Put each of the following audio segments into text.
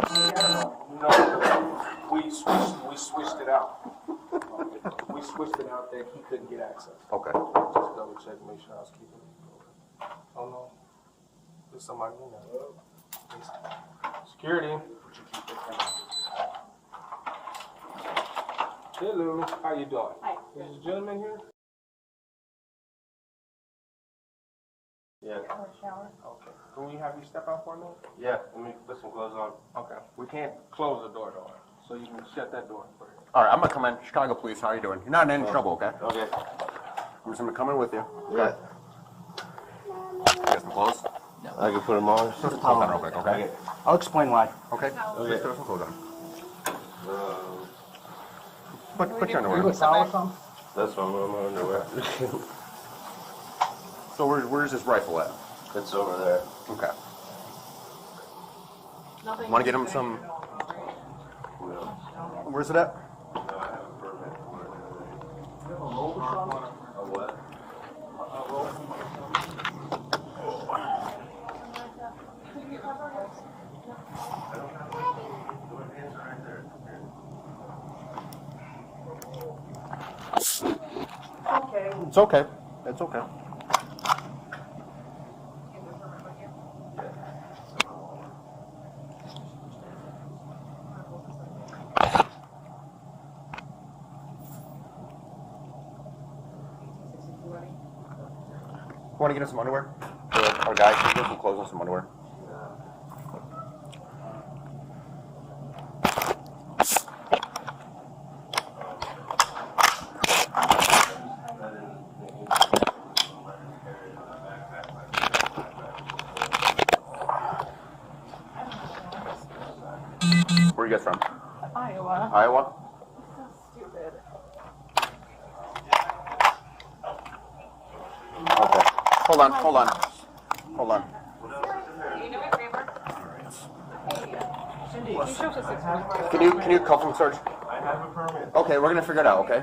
No, we switched it out. We switched it out that he couldn't get access. Okay. Just double check, make sure I was keeping it. Oh no, there's somebody in there. Security. Hello, how you doing? Hi. Is this gentleman here? Yeah. Okay. Can we have you step out for a minute? Yeah, let me put some clothes on. Okay. We can't close the door though, so you can shut that door for you. All right, I'm gonna come in. Chicago Police, how are you doing? You're not in any trouble, okay? Okay. I'm just gonna come in with you. Yeah. You got some clothes? I can put them on. Put some clothes on real quick, okay? I'll explain why. Okay. Okay. Just throw some clothes on. Put your You underwear on. a towel or something? That's why I'm in my underwear. So where's this rifle at? It's over there. Okay. Nothing. Want to get him some? Where's it at? A what? It's okay. It's okay. Want to get us some underwear? Our guys, can you get some clothes and some underwear? Where are you guys from? Iowa. Iowa? So stupid. Okay. Hold on. Can you do me a favor? Cindy, can you show us a 6 Can you cuff him, Sarge? I have a permit. Okay, we're gonna figure it out, okay?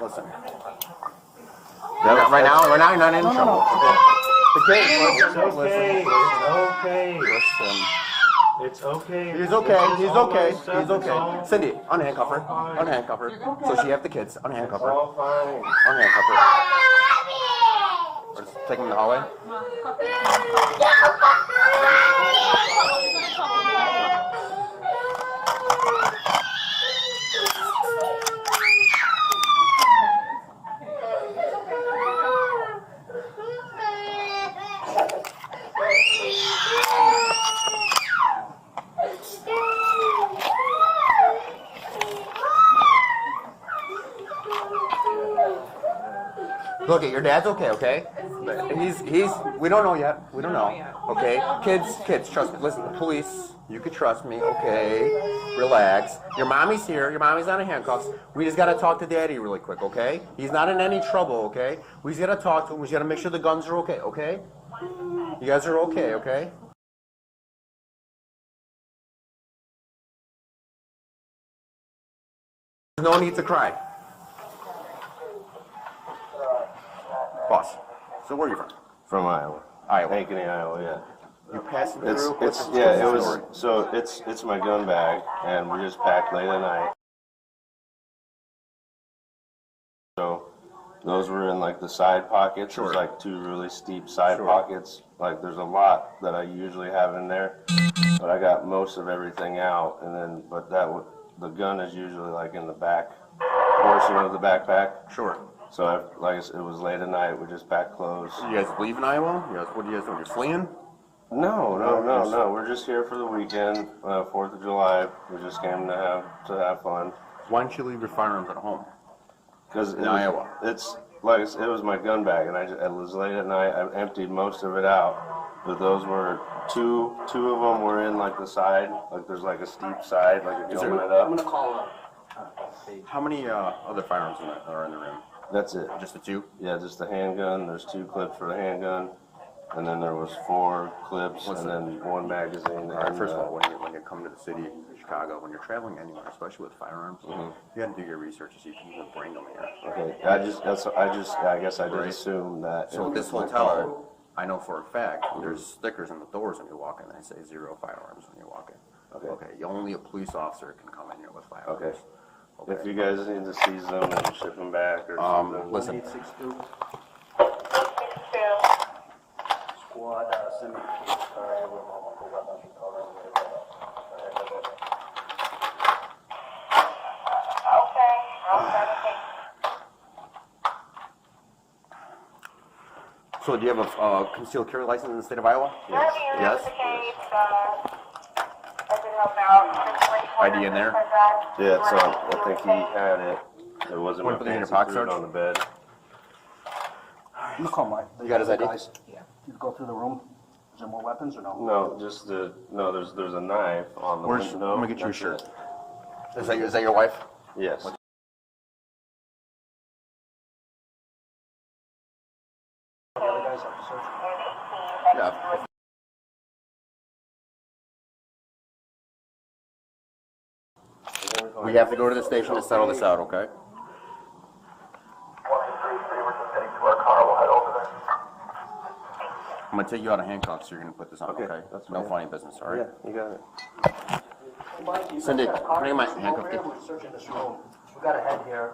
Listen. Right now you're not in trouble. Okay. It's okay. It's okay. Listen. It's okay. He's okay. He's okay. It's all He's okay. Cindy, unhandcuff her. Unhandcuff her. So she have the kids. Unhandcuff It's her. all fine. Unhandcuff her. Or just take him in the hallway. Look, your dad's okay? We don't know yet. We don't know. Okay? Kids, trust me. Listen, the police, you can trust me, okay? Relax. Your mommy's here. Your mommy's on handcuffs. We just gotta talk to daddy really quick, okay? He's not in any trouble, okay? We just gotta talk to him. We just gotta make sure the guns are okay, okay? You guys are okay, okay? There's no need to cry. Boss, so where are you from? From Iowa. Iowa. Ankeny, Iowa, yeah. You passing through? It's What's the story? so it's my gun bag, and we just packed late at night. So those were in like the side pockets. Sure. There's like two really steep side Sure. pockets. Like there's a lot that I usually have in there, but I got most of everything out, and then the gun is usually like in the back portion of the backpack. Sure. So it was late at night. We just packed clothes. You guys leaving Iowa? You guys, what do you guys doing? You're fleeing? No. We're just here for the weekend, 4th of July. We just came to have fun. Why don't you leave your firearms at home? Because In Iowa. It's like it was my gun bag, and it was late at night. I emptied most of it out, but those were two of them were in like the side, like there's like a steep side, like if you open it up. Call up. How many other firearms are in the room? That's it. Just the two? Yeah, just the handgun. There's 2 clips for the handgun, and then there was 4 clips, and then 1 magazine. All right, first of all, when you come to the city of Chicago, when you're traveling anywhere, especially with firearms, you got to do your research to see if you can bring them here. Okay, I guess I did assume that. So it this was my car. hotel, I know for a fact there's stickers in the doors when you walk in that say 0 firearms when you walk in. Okay. Okay. Only a police officer can come in here with firearms. Okay. If you guys need to seize them and ship them back or something. Listen. 1862. 62. Squad, send me the case. Sorry, we're multiple weapons recovered. Okay. Okay. So do you have a concealed carry license in the state of Iowa? Yes. Yes. ID in there? Yeah, so I think he had it. It wasn't Wanna my put it in your fancy pocket, fruit Sarge? on the bed. I'm gonna call Mike. You got his ID? Guys, you go through the room. Is there more weapons or no? No, just there's a knife on the Where's, window. I'm gonna get you a That's shirt. it. Is that your wife? Yes. The other guys have to search. Yeah. We have to go to the station to settle this out, okay? 1, 2, 3, we're just heading to our car, we'll head over there. I'm gonna take you out of handcuffs, so you're gonna put this on, Okay, okay? that's No fine. funny business, all right? Yeah, you got it. Hey, Mike, you guys Cindy, got a car bring my in this room handcuff over here? key. We're searching this room. We got a head here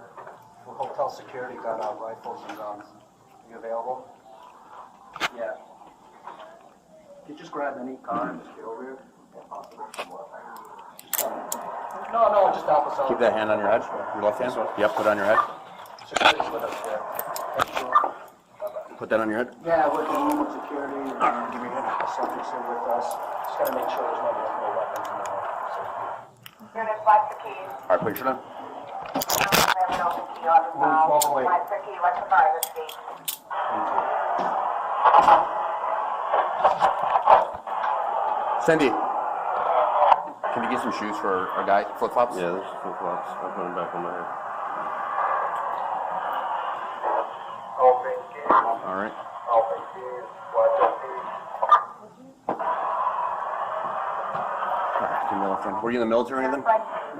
for hotel security, got rifles and guns. Are you available? Yeah. You just grab any car and just get over here. No, just help us out. Keep that hand on your head, your left hand. Yep, put it on your head. Security's with us here. Thank you. Put that on your head. Yeah, with the room with security, and give me the subjects in with us. Just gotta make sure there's no weapons in the house. Unit, flash the keys. All right, put your shirt on. We have an open key on the phone. Walk away. Flash the key, let the driver speak. Cindy, can you get some shoes for our guy? Flip flops? Yeah, there's flip-flops. I'll put them back on my head. Open keys, All right. open keys, watch your keys. All right, give me the left hand. Were you in the military or anything?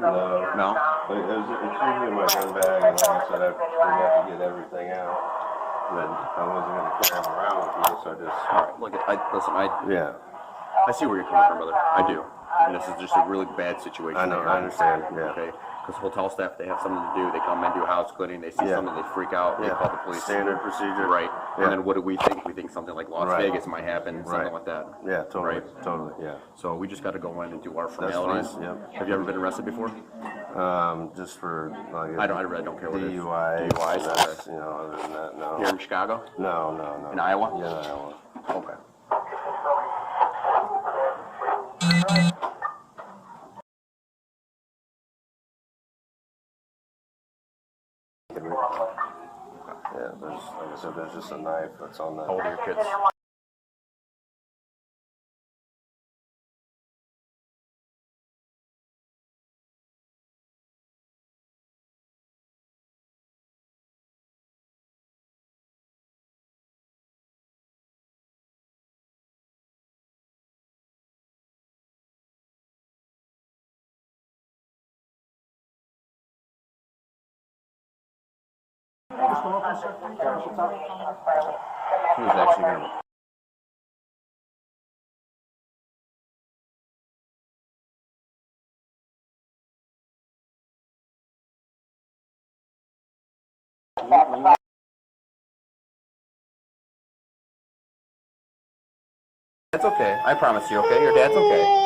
No. No? But it's usually in my gun bag, and like I said, I have to get everything out. But I wasn't gonna carry them around with me, so I just. All right, look, listen, Yeah, I see where you're coming from, brother. I do. And this is just a really bad situation. I know, here. I understand, yeah. Okay, because hotel staff, they have something to do. They come in, do house cleaning, they see Yeah. something, they freak out, they Yeah. call the police. Standard procedure. Right. Yeah. And then what do we think? We think something like Las Right. Vegas might happen, something Right. like that. Yeah, totally, Right. totally, yeah. So we just got to go in and do our fine, formalities. yep. Have you ever been arrested before? Just for like. I really don't care what it is. DUI. DUIs, That's, other than that, no. Here in Chicago? No. In Iowa? Yeah, in Iowa. Okay. Yeah, like I said, there's just a knife that's on the. How old are your kids? Who's actually going to... That's okay. I promise you, okay? Your dad's okay.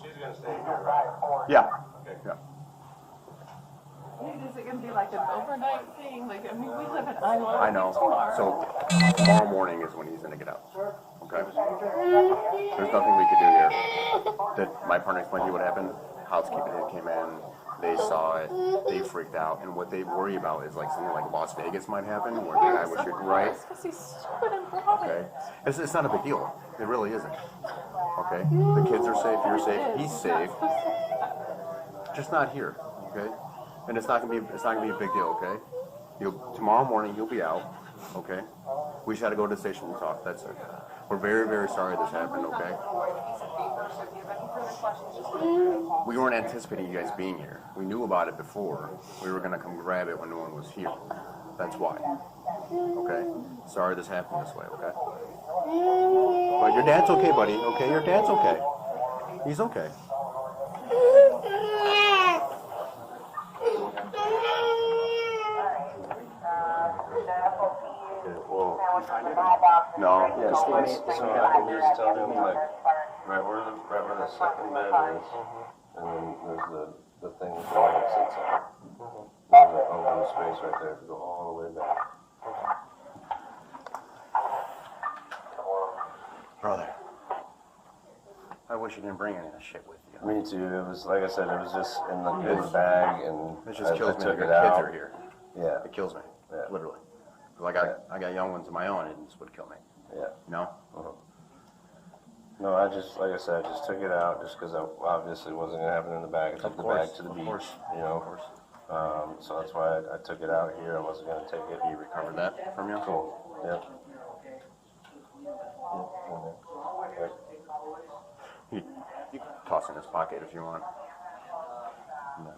She's gonna stay here. Yeah. Yeah. gonna be like an overnight thing? Like, I mean, we live in Iowa. I know. So tomorrow morning is when he's gonna get out. Okay. There's nothing we could do here. Did my partner explain to you what happened? Housekeeping came in. They saw it. They freaked out, and what they worry about is like something like Las Vegas might happen, where the guy was shooting. Right. Because he's stupid and broad. Okay. It's not a big deal. It really isn't. Okay. The kids are safe. You're safe. He's safe. Just not here. Okay. And it's not gonna be a big deal. Okay. Tomorrow morning you'll be out. Okay. We just had to go to the station and talk. That's it. We're very, very sorry this happened. Okay. We weren't anticipating you guys being here. We knew about it before. We were gonna come grab it when no one was here. That's why. Okay? Sorry this happened this way, okay? But your dad's okay, buddy. Okay, your dad's okay. He's okay. No. Yeah, so I can just tell him like right where the second bed is, and then there's the thing that the light sits on. There's an open space right there to go all the way back. Brother, I wish you didn't bring any of this shit with you. Me too. It was like I said, it was just in the bag, and It just kills I me took that it your kids out. are here. Yeah, It kills me. Yeah. Literally. 'Cause I got young ones of my own, and this would kill me. yeah. You know? No, I just, like I said, I just took it out just because I obviously wasn't gonna have it in the bag. I took the bag to the beach, you know. So that's why I took it out here. I wasn't gonna take it. You recovered that from you? Cool. Yep. You can toss it in his pocket if you want. And then,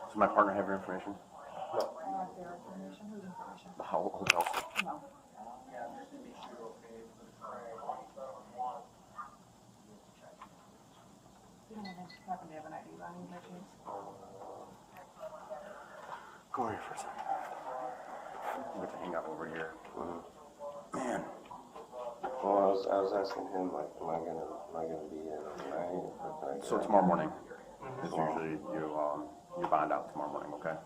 does my partner have your information? The hotel? No. You don't happen to have an ID on you by chance? Come over here for a second. I'm going to hang out over here. Man. Well, I was asking him like, am I gonna be in tonight? Or can I So tomorrow morning is usually you bond out tomorrow morning, okay?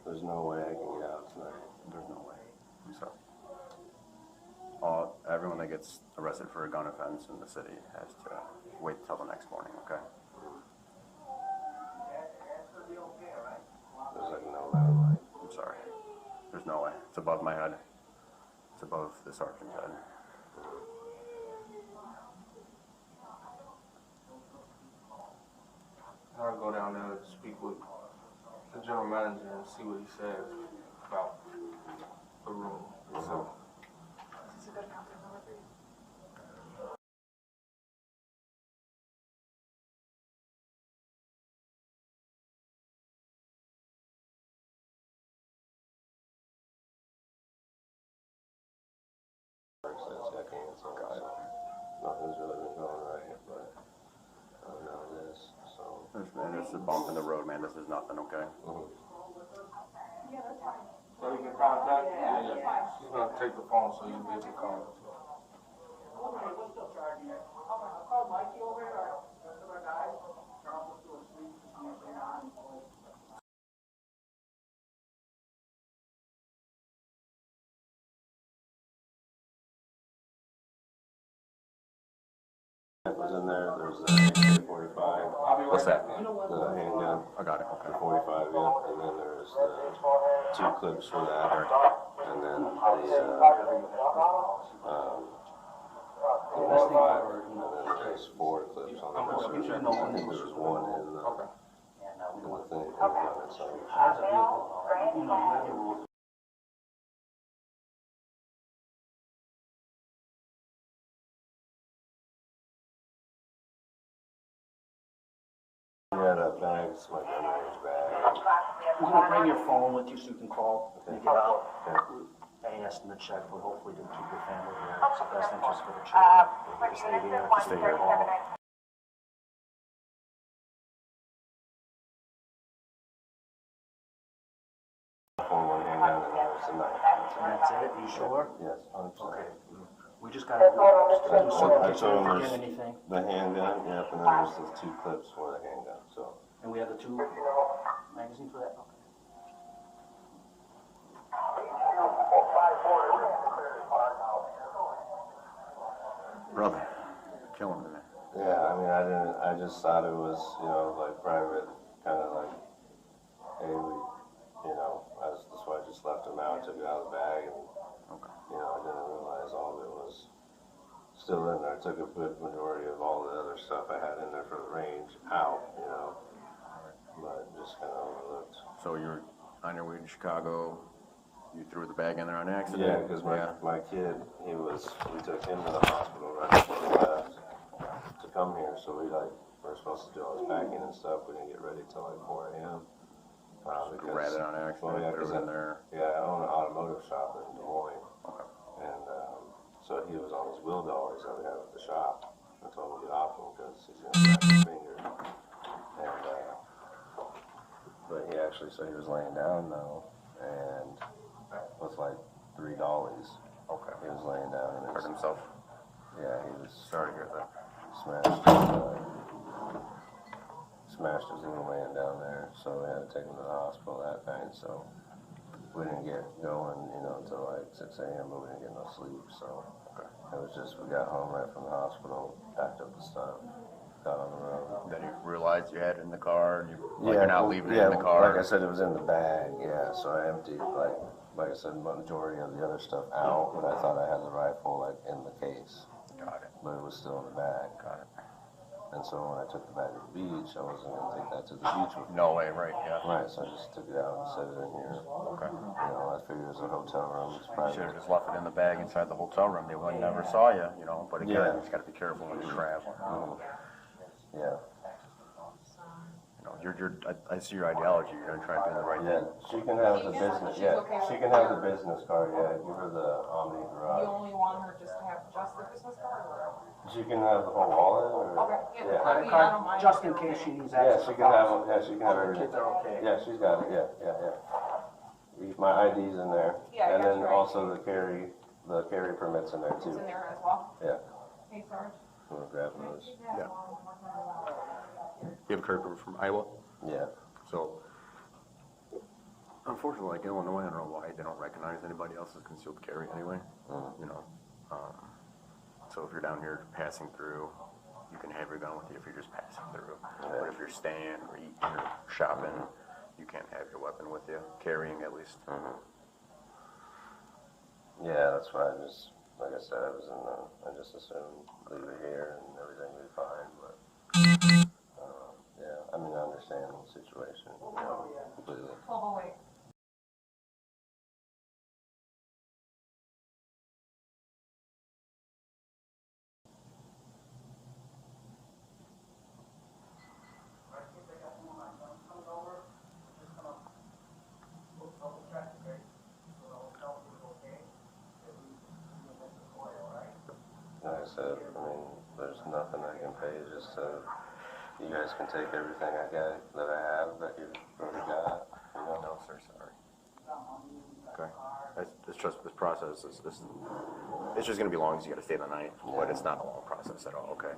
There's no way I can get out tonight. There's no way. So, everyone that gets arrested for a gun offense in the city has to wait till the next morning, okay? There's like no way. I'm sorry. There's no way. It's above my head. It's above the sergeant's head. I'll go down there and speak with the general manager and see what he says about the room itself. Is this a good contact number for you? Nothing's really been going right, but I don't know this, so. And it's a bump in the road, man. This is nothing, okay? So you can contact him? Yeah. She's gonna take the phone so you'll be able to call him. It was in there, there's the .45. What's that? The handgun. I got it, okay. The 45, yeah, and then there's the 2 clips for that, and then the 1.5, and then there's 4 clips on the description, and there's 1 in the thing, in the gun itself. Yeah, that bag's my grandmother's bag. You're gonna bring your phone with you so you can call when you get out. Okay. I asked them to check, but hopefully to keep your family here. It's the best interest for the children. They stay here, stay here. For one handgun, and there's just a knife. That's it, you sure? Yes, 100%. We just gotta do I certificate told him forget there's anything. the handgun, yep, and then there's the 2 clips for the handgun, so. And we have the 2 magazines for that? Okay. Brother, killing me. Yeah, I mean, I just thought it was, you know, like private, kind of like, hey, that's why I just left him out, took it out of the bag, and, you know, I didn't realize all of it was still in there. I took a good majority of all the other stuff I had in there for the range out, you know, but just kind of overlooked. So you're on your way to Chicago, you threw the bag in there on accident? Yeah, because my kid, we took him to the hospital right before we left to come here, so we were supposed to do all his packing and stuff. We didn't get ready till like 4 a.m. Grabbed it on accident, yeah, threw it in there. Yeah, I own an automotive shop in Des Moines. Okay. And so he was on his wheel dollars that we have at the shop. I told him to get off him because he's going to crack his finger. And, but he actually said he was laying down though, and with like 3 dollies. Okay. He was laying down and Hurt himself? yeah, he was Sorry to hear that. smashed his knee laying down there, so we had to take him to the hospital that night. So we didn't get going, you know, until like 6 a.m., but we didn't get no sleep. So it was just, we got home right from the hospital, packed up the stuff, got on the road. Then you realized you had it in the car, and you're not leaving it in the car. Like I said, it was in the bag, yeah, so I emptied, like I said, the majority of the other stuff out, but I thought I had the rifle, like, in the case. Got it. But it was still in the bag. Got it. And so when I took the bag to the beach, I wasn't gonna take that to the beach with me. No way, right, yeah. Right, so I just took it out and set it in here. Okay. You know, I figured it was a hotel room, it's You should private. have just left it in the bag inside the hotel room. They would never saw you, you know, but again, Yeah. you just gotta be careful when you're traveling. Yeah, You know, I see your ideology. You're gonna try and do the right yeah, thing. she can have the business, yeah, she can have the business card, yeah, give her the Omni You Garage. only want her just to have just the business card? She can have the whole wallet, or? Okay, yeah. Yeah. Credit card, just in case she needs Yeah, access. she can have, everything. Kids are okay. Yeah, she's got it, yeah. My ID's in there. Yeah, I And got then your also the carry permit's in there It's too. in there as well? Yeah, Hey, Sarge. I'm gonna grab those. Yeah. You have a card from Iowa? Yeah. So, unfortunately, like Illinois, I don't know why they don't recognize anybody else's concealed carry anyway. You know, so if you're down here passing through, you can have your gun with you if you're just passing through. But if you're staying or eating or shopping, you can't have your weapon with you, carrying at least. Yeah, that's why I just, like I said, I just assumed leave it here and everything would be fine, but, yeah, I mean, I understand the situation, you know, completely. 1208. Like I said, I mean, there's nothing I can pay, just so you guys can take everything I got, that I have, that you've already got, you know? No, sir, sorry. Okay. It's just this process is it's just gonna be long as you gotta stay the night, but it's not a long process at all. Okay.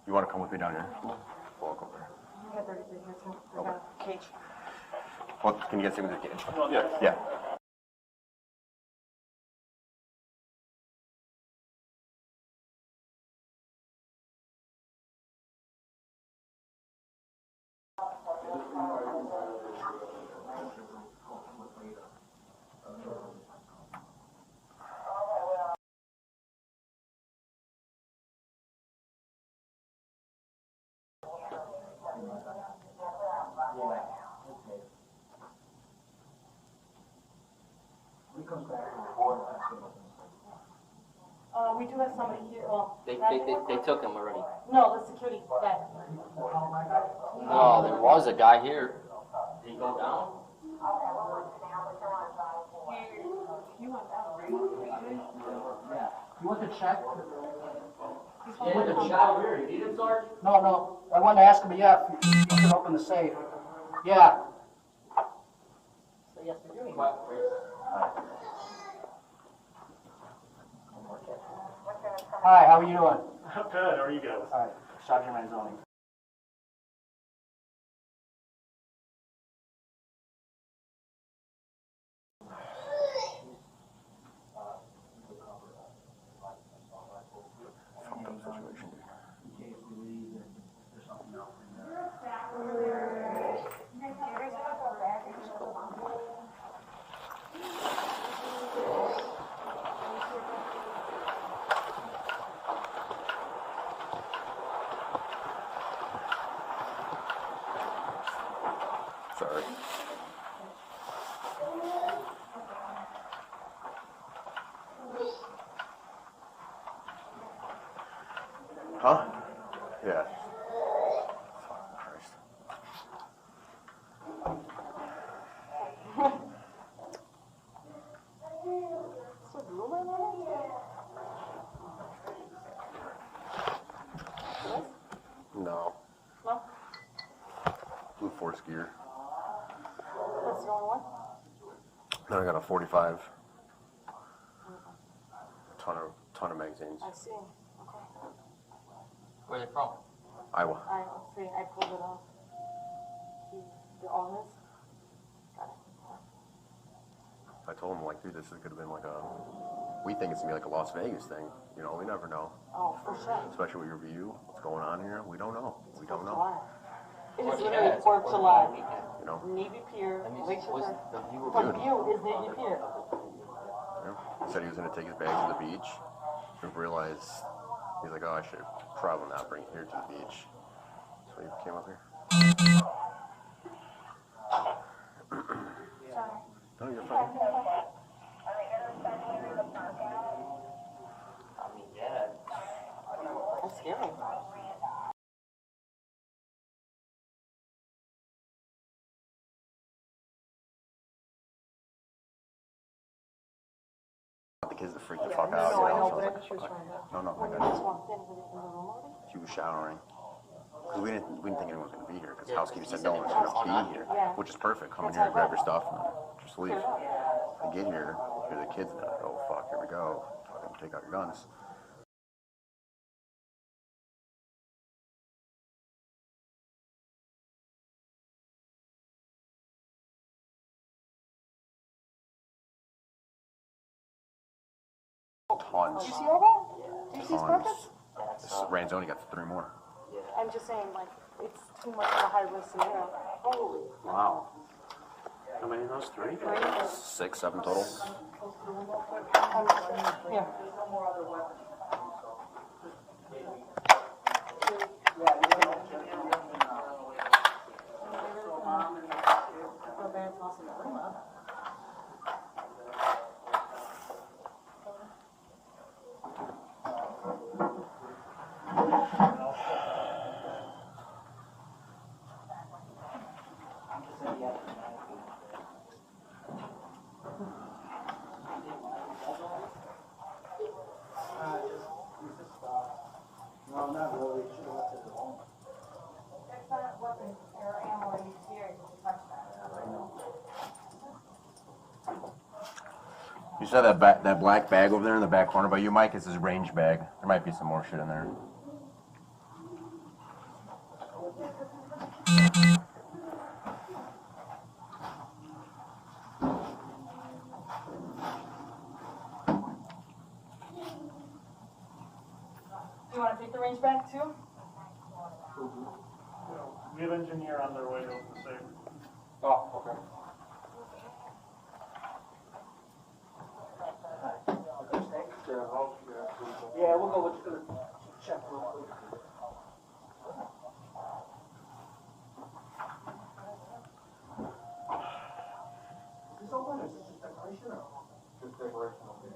You want to come with me down here? Walk over. I got 33 here too. I got a cage. Well, can you get through the cage? Yeah. Yeah. We do have somebody here, well. They took him already. No, the security guy. No, there was a guy here. Did he go down? You went down, right? You want the check? Yeah, the shower here. You need him, Sarge? No. I wanted to ask him, yeah, if you can open the safe. Yeah. So yes, we're doing it. Hi, how are you doing? I'm good. How are you guys? All right, Sergeant Manzoni. Fucked up situation, dude. Sorry. Huh? Yeah. Fuck Christ. So blue line on it? No. No? Blue force gear. That's the only one? Then I got a 45. Ton of magazines. I see. Okay. Where are they from? Iowa. I see. I pulled it off. The owners? Got it. I told him, like, dude, this could have been like a. We think it's gonna be like a Las Vegas thing. You know, we never know. Oh, for sure. Especially with your view, what's going on here. We don't know. We don't know. July. It is literally 4th of July. You know. Navy Pier, That means Lakeshore. what's the view From Dude. view is Navy Pier. Yeah. He said he was gonna take his bags to the beach. And realized he's like, oh, I should probably not bring it here to the beach. So he came up here. No, you're fine. I mean, yeah. That's scary. The kids to freak the fuck out. No, I You know, know? but So I I was she was like, trying to. no, I Just got it. walked in. Was it in the room already? She was showering. Because we didn't think anyone was going to be here. Because the housekeeper said no one's going to be here. Yeah. Which is perfect. Come in here and grab your stuff and just leave. I get here, hear the kids and they're like, oh fuck, here we go. Fucking take out your guns. Tons. Do you see all that? Do you see his Tons. purpose? This Ranzoni got 3 more. I'm just saying, like, it's too much of a high risk scenario. Holy. Wow. How many of those? 3? 6, 7 total. Yeah. Well, that's awesome. No, not really. Should have left it at home. There's not weapons or ammo used here, you can touch that. I know. You saw that that black bag over there in the back corner by you, Mike? It's his range bag. There might be some more shit in there. You want to take the range back too? We have engineer on their way to open the safe. Oh, okay. Yeah, we'll go. We're just gonna check real quick. Is this open? Is this just decoration or? Just decoration, okay.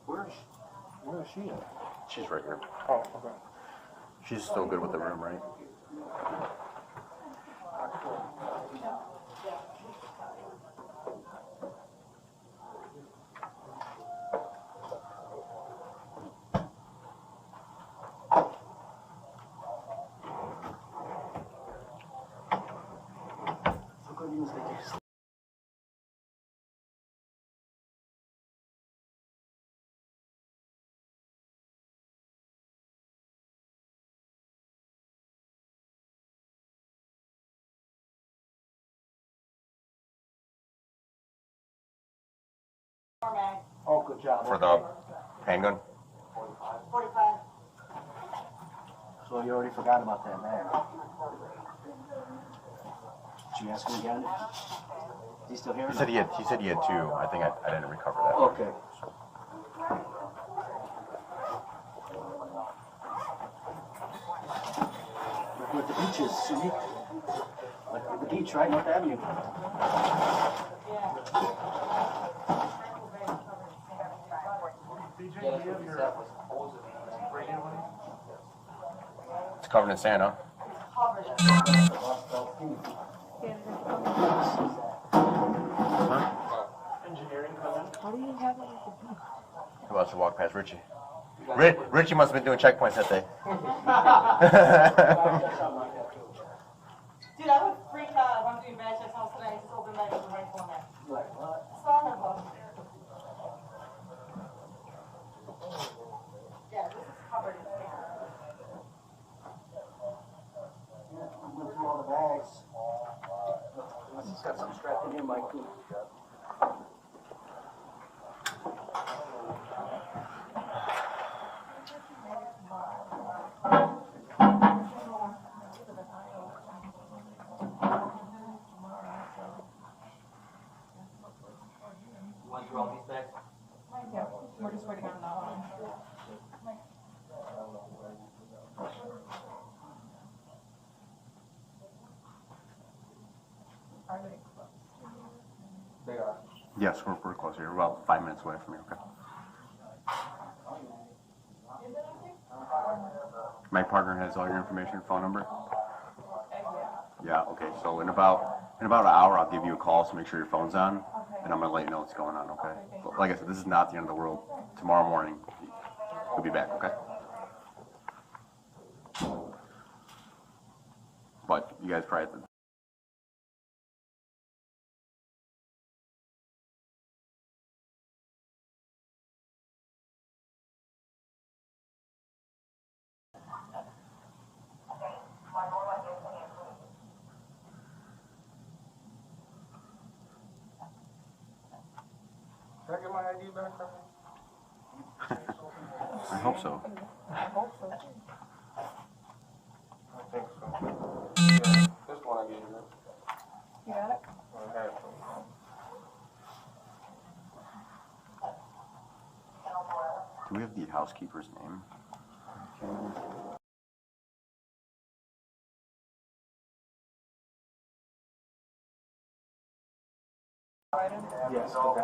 Where is she at? She's right here. Oh, okay. She's still good with the room, right? Investigates. Oh, good job. For Okay. the handgun? 45. So you already forgot about that man. Did you ask him again? Is he still here? He said he had two. I think I didn't recover that. Okay. Look where the beach is, see? Like the beach, right? North Avenue. DJ, do you have your radio on? It's covered in sand, huh? Engineering come in? How do you have it? Who else should walk past Richie? Richie must have been doing checkpoints that day. Dude, I would freak out if I'm doing bad checks house today. Just open back up the right corner. Son of a. Yeah, this is covered in sand. I went through all the bags. Unless he's got some strapped in here, Mike. Went through all these bags? Yeah, we're just waiting on that one. Are they close? They are. Yes, we're close here. We're about 5 minutes away from here. Okay. My partner has all your information, phone number. Yeah. Okay. So in about an hour, I'll give you a call. So make sure your phone's on, and I'm gonna let you know what's going on. Okay. But like I said, this is not the end of the world. Tomorrow morning, we'll be back. Okay. But you guys probably have to. Can I get my ID back from I hope so. I hope so. I think so. Yeah, this one I gave you. You got it? I have it. Do we have the housekeeper's name? Yes. I'm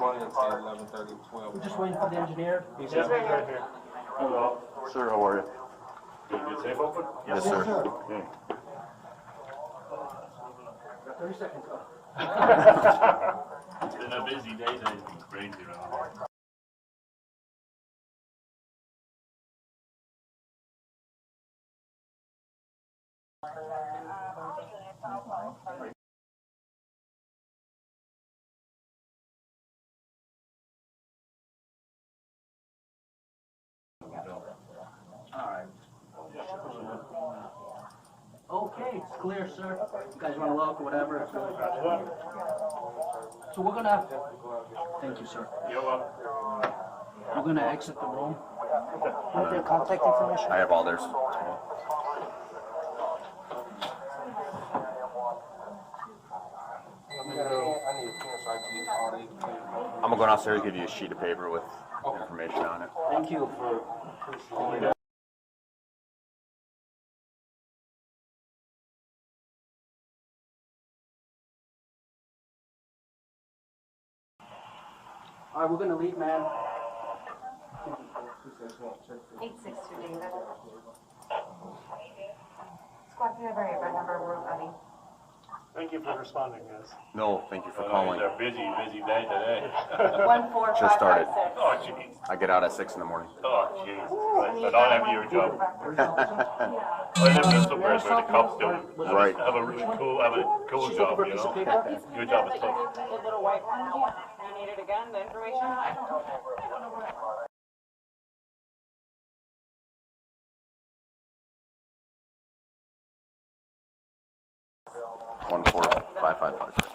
running until 11:30, 12. We're just waiting for the engineer. He's right here. Hello. Sir, how are you? Did you get safe open? Yes, sir. Okay. 30 seconds. It's been a busy day today. It's been crazy around here. Okay, it's clear, sir. You guys want to look or whatever? So we're gonna. Thank you, sir. You're welcome. We're gonna exit the room. Want their contact information? I have all theirs. I need a pen so I can get all these. I'm gonna go downstairs, give you a sheet of paper with information on it. Thank you for. All right, we're gonna leave, man. 862 David. Squad, do you have a red number room, Eddie? Thank you for responding, guys. No, thank you for It's calling. a busy day today. 14556. Just started. Oh, jeez. I get out at 6 in the morning. Oh, jeez. But I'll have your job. I live in somewhere where the cops don't Right. have a really cool, have a cool job, you know? Your job is tough. The little white one, you need it again, the information? 14555.